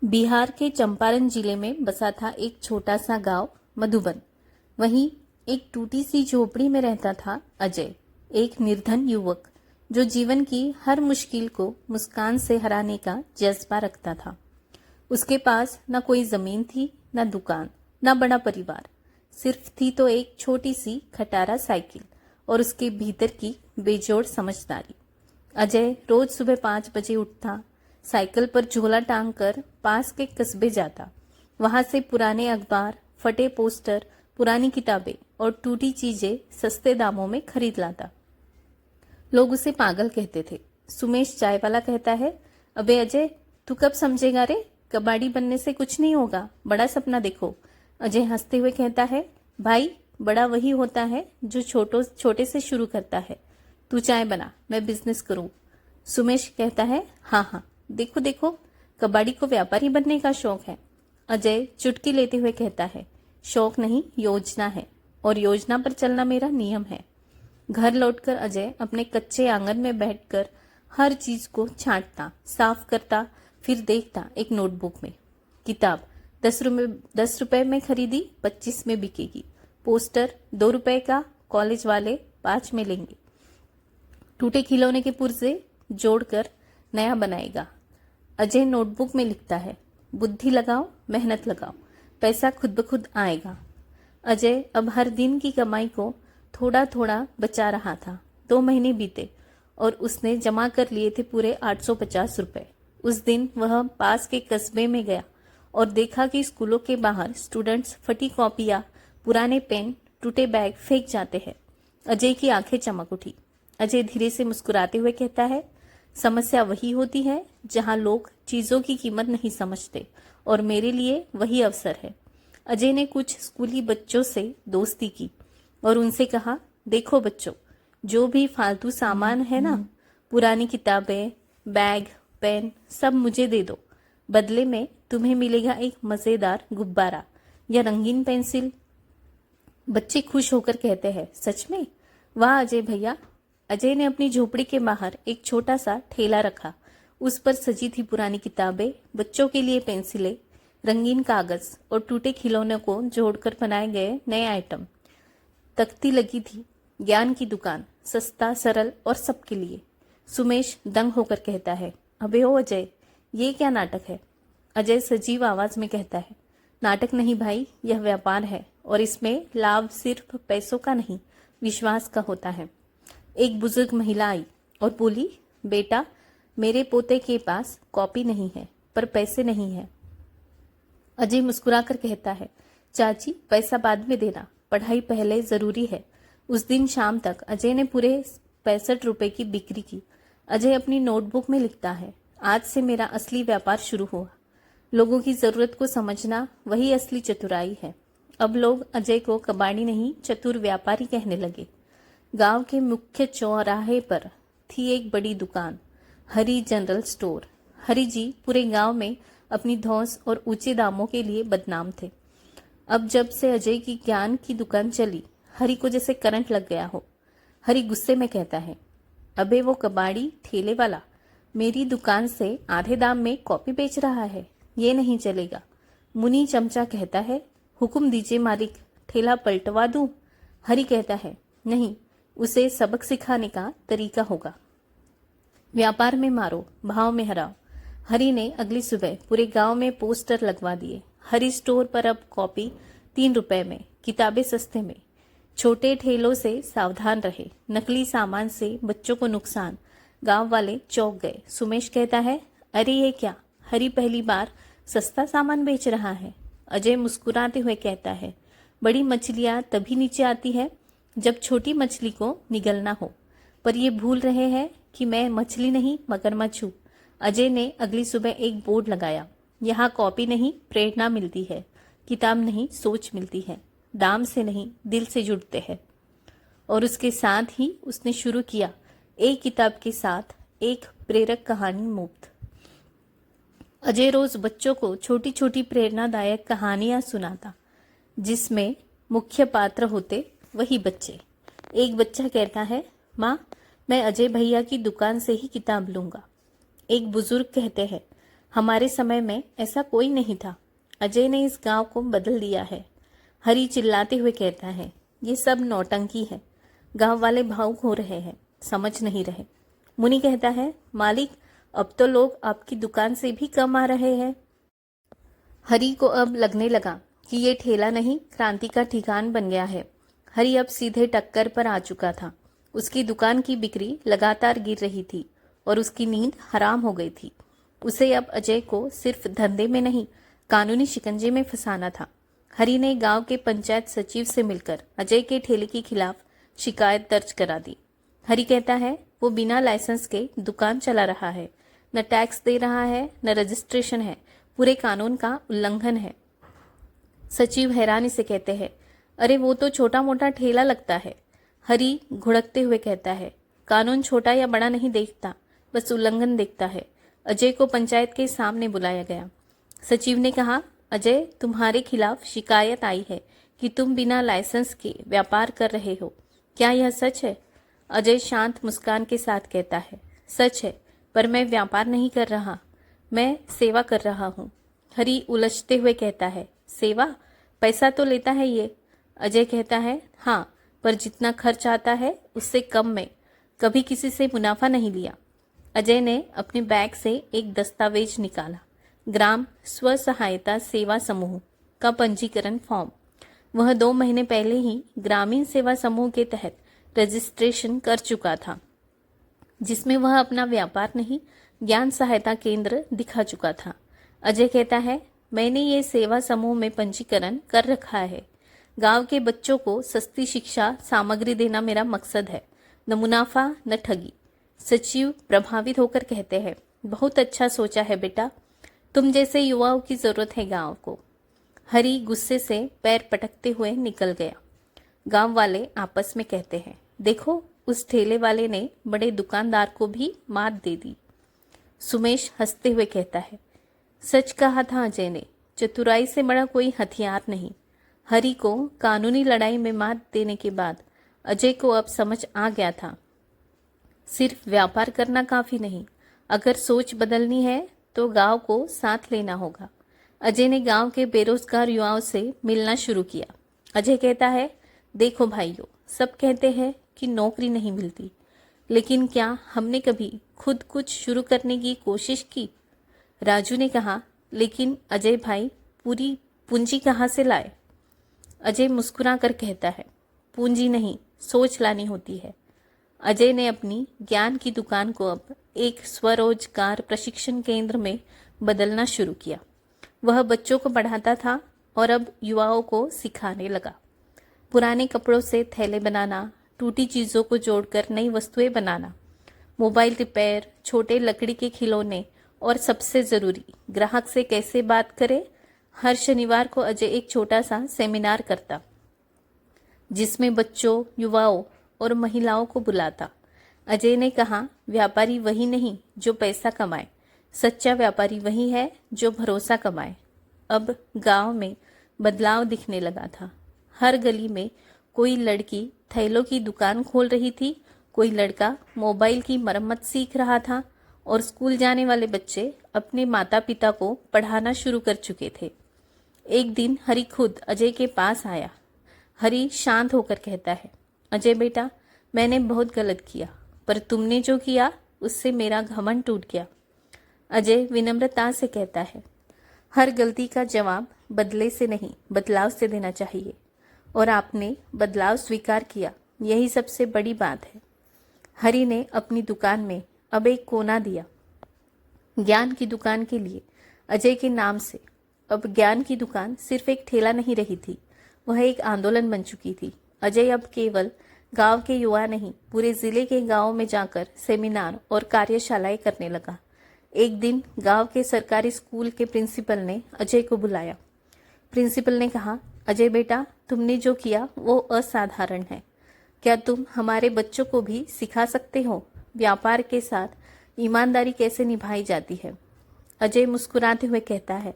बिहार के चंपारण जिले में बसा था एक छोटा सा गांव मधुबन। वहीं एक टूटी सी झोपड़ी में रहता था अजय, एक निर्धन युवक जो जीवन की हर मुश्किल को मुस्कान से हराने का जज्बा रखता था। उसके पास न कोई जमीन थी, न दुकान, न बड़ा परिवार। सिर्फ थी तो एक छोटी सी खटारा साइकिल और उसके भीतर की बेजोड़ समझदारी। अजय रोज सुबह 5 बजे उठता, साइकिल पर झोला टांग कर पास के कस्बे जाता। वहां से पुराने अखबार, फटे पोस्टर, पुरानी किताबें और टूटी चीजें सस्ते दामों में खरीद लाता। लोग उसे पागल कहते थे। सुमेश चाय वाला कहता है, अबे अजय, तू कब समझेगा रे? कबाड़ी बनने से कुछ नहीं होगा, बड़ा सपना देखो। अजय हंसते हुए कहता है, भाई, बड़ा वही होता है जो छोटे से शुरू करता है। तू चाय बना, मैं बिजनेस करूं। सुमेश कहता है, हाँ हाँ, देखो देखो, कबाड़ी को व्यापारी बनने का शौक है। अजय चुटकी लेते हुए कहता है, शौक नहीं, योजना है, और योजना पर चलना मेरा नियम है। घर लौटकर अजय अपने कच्चे आंगन में बैठकर हर चीज को छांटता, साफ करता, फिर देखता एक नोटबुक में। किताब 10 रुपए में खरीदी, 25 में बिकेगी। पोस्टर 2 रुपए का, कॉलेज वाले 5 में लेंगे। टूटे खिलौने के पुर्जे जोड़कर नया बनाएगा। अजय नोटबुक में लिखता है, बुद्धि लगाओ, मेहनत लगाओ, पैसा खुद ब खुद आएगा। अजय अब हर दिन की कमाई को थोड़ा थोड़ा बचा रहा था। 2 महीने बीते और उसने जमा कर लिए थे पूरे 850 रुपए। उस दिन वह पास के कस्बे में गया और देखा कि स्कूलों के बाहर स्टूडेंट्स फटी कॉपियां, पुराने पेन, टूटे बैग फेंक जाते हैं। अजय की आंखें चमक उठी। अजय धीरे से मुस्कुराते हुए कहता है, समस्या वही होती है जहां लोग चीजों की कीमत नहीं समझते, और मेरे लिए वही अवसर है। अजय ने कुछ स्कूली बच्चों से दोस्ती की और उनसे कहा, देखो बच्चों, जो भी फालतू सामान है ना, पुरानी किताबें, बैग, पेन, सब मुझे दे दो। बदले में तुम्हें मिलेगा एक मजेदार गुब्बारा या रंगीन पेंसिल। बच्चे खुश होकर कहते हैं, सच में? वाह अजय भैया। अजय ने अपनी झोपड़ी के बाहर एक छोटा सा ठेला रखा। उस पर सजी थी पुरानी किताबें, बच्चों के लिए पेंसिलें, रंगीन कागज और टूटे खिलौनों को जोड़कर बनाए गए नए आइटम। तख्ती लगी थी, ज्ञान की दुकान, सस्ता, सरल और सबके लिए। सुमेश दंग होकर कहता है, अबे ओ अजय, ये क्या नाटक है? अजय सजीव आवाज में कहता है, नाटक नहीं भाई, यह व्यापार है, और इसमें लाभ सिर्फ पैसों का नहीं, विश्वास का होता है। एक बुजुर्ग महिला आई और बोली, बेटा, मेरे पोते के पास कॉपी नहीं है, पर पैसे नहीं है। अजय मुस्कुराकर कहता है, चाची, पैसा बाद में देना, पढ़ाई पहले जरूरी है। उस दिन शाम तक अजय ने पूरे 65 रुपए की बिक्री की। अजय अपनी नोटबुक में लिखता है, आज से मेरा असली व्यापार शुरू हुआ। लोगों की जरूरत को समझना वही असली चतुराई है। अब लोग अजय को कबाड़ी नहीं, चतुर व्यापारी कहने लगे। गांव के मुख्य चौराहे पर थी एक बड़ी दुकान, हरी जनरल स्टोर। हरी जी पूरे गांव में अपनी धौंस और ऊंचे दामों के लिए बदनाम थे। अब जब से अजय की ज्ञान की दुकान चली, हरी को जैसे करंट लग गया हो। हरी गुस्से में कहता है, अबे वो कबाड़ी ठेले वाला मेरी दुकान से आधे दाम में कॉपी बेच रहा है, ये नहीं चलेगा। मुनी चमचा कहता है, हुक्म दीजिए मालिक, ठेला पलटवा दूं? हरी कहता है, नहीं, उसे सबक सिखाने का तरीका होगा। व्यापार में मारो, भाव में हराओ। हरी ने अगली सुबह पूरे गांव में पोस्टर लगवा दिए। हरी स्टोर पर अब कॉपी 3 रुपए में, किताबें सस्ते में। छोटे ठेलों से सावधान रहे, नकली सामान से बच्चों को नुकसान। गांव वाले चौंक गए। सुमेश कहता है, अरे ये क्या? हरी पहली बार सस्ता सामान बेच रहा है। अजय मुस्कुराते हुए कहता है, बड़ी मछलियां तभी नीचे आती है जब छोटी मछली को निगलना हो। पर ये भूल रहे हैं कि मैं मछली नहीं, मगरमच्छ हूं। अजय ने अगली सुबह एक बोर्ड लगाया, यहाँ कॉपी नहीं, प्रेरणा मिलती है, किताब नहीं, सोच मिलती है, दाम से नहीं, दिल से जुड़ते हैं। और उसके साथ ही उसने शुरू किया, एक किताब के साथ एक प्रेरक कहानी मुफ्त। अजय रोज बच्चों को छोटी छोटी प्रेरणादायक कहानियां सुनाता, जिसमें मुख्य पात्र होते वही बच्चे। एक बच्चा कहता है, माँ, मैं अजय भैया की दुकान से ही किताब लूंगा। एक बुजुर्ग कहते हैं, हमारे समय में ऐसा कोई नहीं था। अजय ने इस गांव को बदल दिया है। हरी चिल्लाते हुए कहता है, ये सब नौटंकी है। गांव वाले भावुक हो रहे हैं, समझ नहीं रहे। मुनि कहता है, मालिक अब तो लोग आपकी दुकान से भी कम आ रहे हैं। हरी को अब लगने लगा कि ये ठेला नहीं, क्रांति का ठिकान बन गया है। हरी अब सीधे टक्कर पर आ चुका था। उसकी दुकान की बिक्री लगातार गिर रही थी और उसकी नींद हराम हो गई थी। उसे अब अजय को सिर्फ धंधे में नहीं, कानूनी शिकंजे में फंसाना था। हरी ने गांव के पंचायत सचिव से मिलकर अजय के ठेले के खिलाफ शिकायत दर्ज करा दी। हरी कहता है, वो बिना लाइसेंस के दुकान चला रहा है, न टैक्स दे रहा है, न रजिस्ट्रेशन है, पूरे कानून का उल्लंघन है। सचिव हैरानी से कहते हैं, अरे वो तो छोटा मोटा ठेला लगता है। हरी घुड़कते हुए कहता है, कानून छोटा या बड़ा नहीं देखता, बस उल्लंघन देखता है। अजय को पंचायत के सामने बुलाया गया। सचिव ने कहा, अजय तुम्हारे खिलाफ शिकायत आई है कि तुम बिना लाइसेंस के व्यापार कर रहे हो। क्या यह सच है? अजय शांत मुस्कान के साथ कहता है, सच है, पर मैं व्यापार नहीं कर रहा, मैं सेवा कर रहा हूँ। हरी उलझते हुए कहता है, सेवा? पैसा तो लेता है ये? अजय कहता है, हाँ, पर जितना खर्च आता है उससे कम में। कभी किसी से मुनाफा नहीं लिया। अजय ने अपने बैग से एक दस्तावेज निकाला, ग्राम स्व सहायता सेवा समूह का पंजीकरण फॉर्म। वह 2 महीने पहले ही ग्रामीण सेवा समूह के तहत रजिस्ट्रेशन कर चुका था, जिसमें वह अपना व्यापार नहीं, ज्ञान सहायता केंद्र दिखा चुका था। अजय कहता है, मैंने ये सेवा समूह में पंजीकरण कर रखा है। गांव के बच्चों को सस्ती शिक्षा सामग्री देना मेरा मकसद है, न मुनाफा न ठगी। सचिव प्रभावित होकर कहते हैं, बहुत अच्छा सोचा है बेटा, तुम जैसे युवाओं की जरूरत है गांव को। हरी गुस्से से पैर पटकते हुए निकल गया। गांव वाले आपस में कहते हैं, देखो उस ठेले वाले ने बड़े दुकानदार को भी मात दे दी। सुमेश हंसते हुए कहता है, सच कहा था अजय ने, चतुराई से बड़ा कोई हथियार नहीं। हरी को कानूनी लड़ाई में मात देने के बाद अजय को अब समझ आ गया था, सिर्फ व्यापार करना काफी नहीं, अगर सोच बदलनी है तो गांव को साथ लेना होगा। अजय ने गांव के बेरोजगार युवाओं से मिलना शुरू किया। अजय कहता है, देखो भाइयों, सब कहते हैं कि नौकरी नहीं मिलती, लेकिन क्या हमने कभी खुद कुछ शुरू करने की कोशिश की? राजू ने कहा, लेकिन अजय भाई पूरी पूंजी कहाँ से लाए? अजय मुस्कुरा कर कहता है, पूंजी नहीं, सोच लानी होती है। अजय ने अपनी ज्ञान की दुकान को अब एक स्वरोजगार प्रशिक्षण केंद्र में बदलना शुरू किया। वह बच्चों को पढ़ाता था और अब युवाओं को सिखाने लगा। पुराने कपड़ों से थैले बनाना, टूटी चीज़ों को जोड़कर नई वस्तुएं बनाना, मोबाइल रिपेयर, छोटे लकड़ी के खिलौने और सबसे ज़रूरी, ग्राहक से कैसे बात करें। हर शनिवार को अजय एक छोटा सा सेमिनार करता, जिसमें बच्चों, युवाओं और महिलाओं को बुलाता। अजय ने कहा, व्यापारी वही नहीं जो पैसा कमाए, सच्चा व्यापारी वही है जो भरोसा कमाए। अब गांव में बदलाव दिखने लगा था। हर गली में कोई लड़की थैलों की दुकान खोल रही थी, कोई लड़का मोबाइल की मरम्मत सीख रहा था और स्कूल जाने वाले बच्चे अपने माता पिता को पढ़ाना शुरू कर चुके थे। एक दिन हरी खुद अजय के पास आया। हरी शांत होकर कहता है, अजय बेटा, मैंने बहुत गलत किया, पर तुमने जो किया उससे मेरा घमंड टूट गया। अजय विनम्रता से कहता है, हर गलती का जवाब बदले से नहीं, बदलाव से देना चाहिए, और आपने बदलाव स्वीकार किया, यही सबसे बड़ी बात है। हरी ने अपनी दुकान में अब एक कोना दिया, ज्ञान की दुकान के लिए, अजय के नाम से। अब ज्ञान की दुकान सिर्फ एक ठेला नहीं रही थी, वह एक आंदोलन बन चुकी थी। अजय अब केवल गांव के युवा नहीं, पूरे जिले के गांवों में जाकर सेमिनार और कार्यशालाएं करने लगा। एक दिन गांव के सरकारी स्कूल के प्रिंसिपल ने अजय को बुलाया। प्रिंसिपल ने कहा, अजय बेटा, तुमने जो किया वो असाधारण है। क्या तुम हमारे बच्चों को भी सिखा सकते हो व्यापार के साथ ईमानदारी कैसे निभाई जाती है? अजय मुस्कुराते हुए कहता है,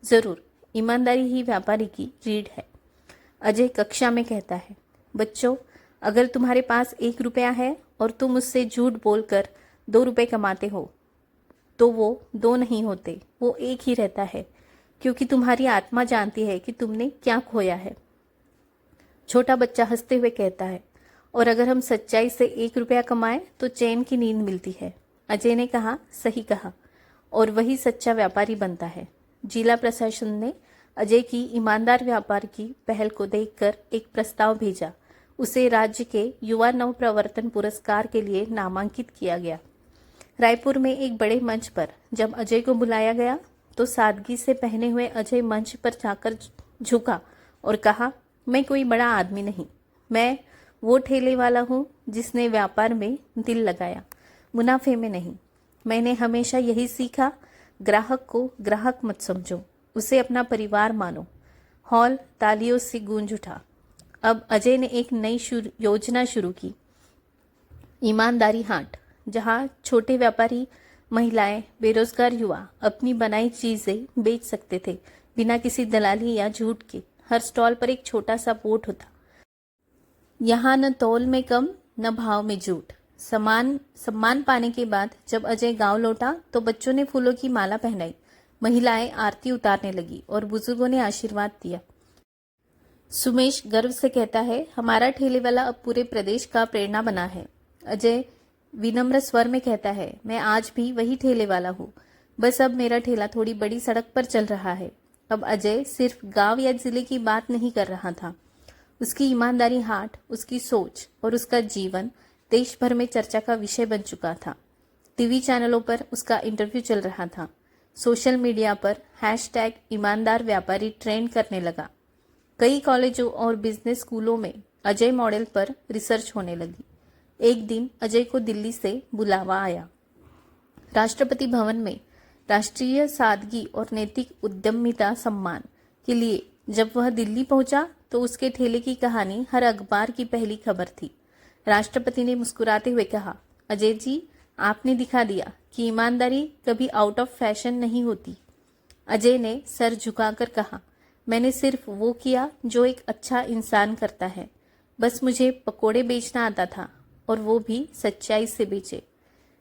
जरूर, ईमानदारी ही व्यापारी की रीढ़ है। अजय कक्षा में कहता है, बच्चों, अगर तुम्हारे पास 1 रुपया है और तुम उससे झूठ बोलकर 2 रुपए कमाते हो तो वो दो नहीं होते, वो एक ही रहता है, क्योंकि तुम्हारी आत्मा जानती है कि तुमने क्या खोया है। छोटा बच्चा हंसते हुए कहता है, और अगर हम सच्चाई से 1 रुपया कमाएं तो चैन की नींद मिलती है। अजय ने कहा, सही कहा, और वही सच्चा व्यापारी बनता है। जिला प्रशासन ने अजय की ईमानदार व्यापार की पहल को देखकर एक प्रस्ताव भेजा। उसे राज्य के युवा नवप्रवर्तन पुरस्कार के लिए नामांकित किया गया। रायपुर में एक बड़े मंच पर जब अजय को बुलाया गया तो सादगी से पहने हुए अजय मंच पर जाकर झुका और कहा, मैं कोई बड़ा आदमी नहीं, मैं वो ठेले वाला हूँ जिसने व्यापार में दिल लगाया, मुनाफे में नहीं। मैंने हमेशा यही सीखा, ग्राहक को ग्राहक मत समझो, उसे अपना परिवार मानो। हॉल तालियों से गूंज उठा। अब अजय ने एक नई योजना शुरू की, ईमानदारी हाट, जहां छोटे व्यापारी, महिलाएं, बेरोजगार युवा अपनी बनाई चीजें बेच सकते थे बिना किसी दलाली या झूठ के। हर स्टॉल पर एक छोटा सा बोर्ड होता, यहाँ न तौल में कम न भाव में झूठ। सम्मान पाने के बाद जब अजय गांव लौटा तो बच्चों ने फूलों की माला पहनाई, महिलाएं आरती उतारने लगी और बुजुर्गों ने आशीर्वाद दिया। सुमेश गर्व से कहता है, हमारा ठेले वाला अब पूरे प्रदेश का प्रेरणा बना है। अजय विनम्र स्वर में कहता है, मैं आज भी वही ठेले वाला हूँ, बस अब मेरा ठेला थोड़ी बड़ी सड़क पर चल रहा है। अब अजय सिर्फ गांव या जिले की बात नहीं कर रहा था। उसकी ईमानदारी हाट, उसकी सोच और उसका जीवन देश भर में चर्चा का विषय बन चुका था। टीवी चैनलों पर उसका इंटरव्यू चल रहा था। सोशल मीडिया पर #ईमानदार व्यापारी ट्रेंड करने लगा। कई कॉलेजों और बिजनेस स्कूलों में अजय मॉडल पर रिसर्च होने लगी। एक दिन अजय को दिल्ली से बुलावा आया। राष्ट्रपति भवन में राष्ट्रीय सादगी और नैतिक उद्यमिता सम्मान के लिए जब वह दिल्ली पहुंचा तो उसके ठेले की कहानी हर अखबार की पहली खबर थी। राष्ट्रपति ने मुस्कुराते हुए कहा, अजय जी, आपने दिखा दिया कि ईमानदारी कभी आउट ऑफ फैशन नहीं होती। अजय ने सर झुकाकर कहा, मैंने सिर्फ वो किया जो एक अच्छा इंसान करता है। बस मुझे पकोड़े बेचना आता था, और वो भी सच्चाई से बेचे।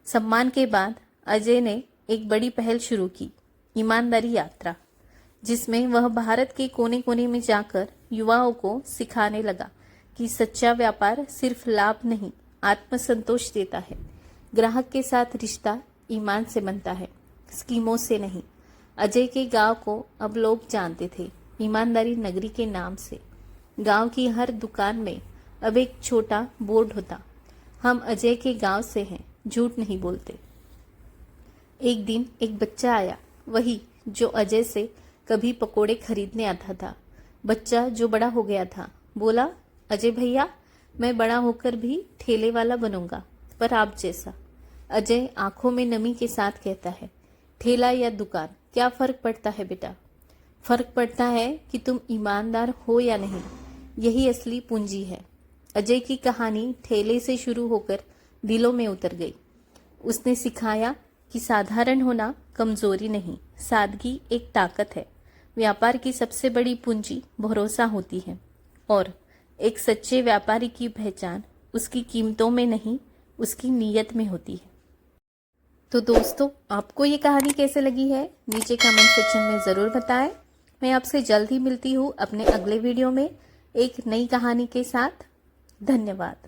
सम्मान के बाद अजय ने एक बड़ी पहल शुरू की, ईमानदारी यात्रा, जिसमें वह भारत के कोने कोने में जाकर युवाओं को सिखाने लगा कि सच्चा व्यापार सिर्फ लाभ नहीं, आत्मसंतोष देता है। ग्राहक के साथ रिश्ता ईमान से बनता है, स्कीमों से नहीं। अजय के गांव को अब लोग जानते थे, ईमानदारी नगरी के नाम से। गांव की हर दुकान में अब एक छोटा बोर्ड होता, हम अजय के गांव से हैं, झूठ नहीं बोलते। एक दिन एक बच्चा आया, वही जो अजय से कभी पकोड़े खरीदने आता था। बच्चा जो बड़ा हो गया था, बोला, अजय भैया, मैं बड़ा होकर भी ठेले वाला बनूंगा, पर आप जैसा। अजय आंखों में नमी के साथ कहता है, ठेला या दुकान, क्या फर्क पड़ता है बेटा? फर्क पड़ता है कि तुम ईमानदार हो या नहीं। यही असली पूंजी है। अजय की कहानी ठेले से शुरू होकर दिलों में उतर गई। उसने सिखाया कि साधारण होना कमजोरी नहीं, सादगी एक ताकत है। व्यापार की सबसे बड़ी पूंजी भरोसा होती है, और एक सच्चे व्यापारी की पहचान उसकी कीमतों में नहीं, उसकी नीयत में होती है। तो दोस्तों, आपको ये कहानी कैसे लगी है, नीचे कमेंट सेक्शन में ज़रूर बताएं। मैं आपसे जल्द ही मिलती हूँ अपने अगले वीडियो में एक नई कहानी के साथ। धन्यवाद।